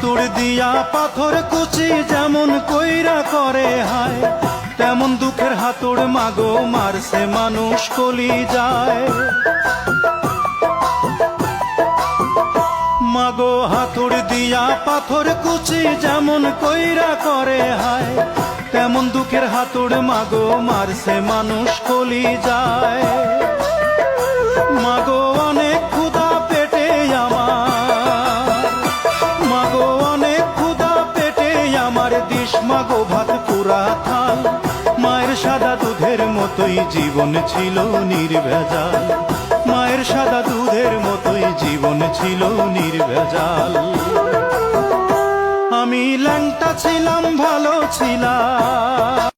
হাতুড় দিয়া পাথর কুচি যেমন কইরা করে হায়, তেমন দুঃখের হাতুড় মাগো মারছে মানুষ কলি যায়। মাগো হাতুড় দিয়া পাথর কুচি যেমন কইরা করে হায়, তেমন দুঃখের হাতুড় মাগো মারছে মানুষ কলি যায়। মাগো অনেক ক্ষুধা পেটে আমার, মাগো অনেক ক্ষুধা পেটে আমার, দিস মাগো ভাত পুরা থাল। মায়ের সাদা দুধের মতোই জীবন ছিল নির্ভেজাল, মায়ের সাদা দুধের মতোই জীবন ছিল নির্ভেজাল। আমি ল্যাংটা ছিলাম ভালো ছিলাম।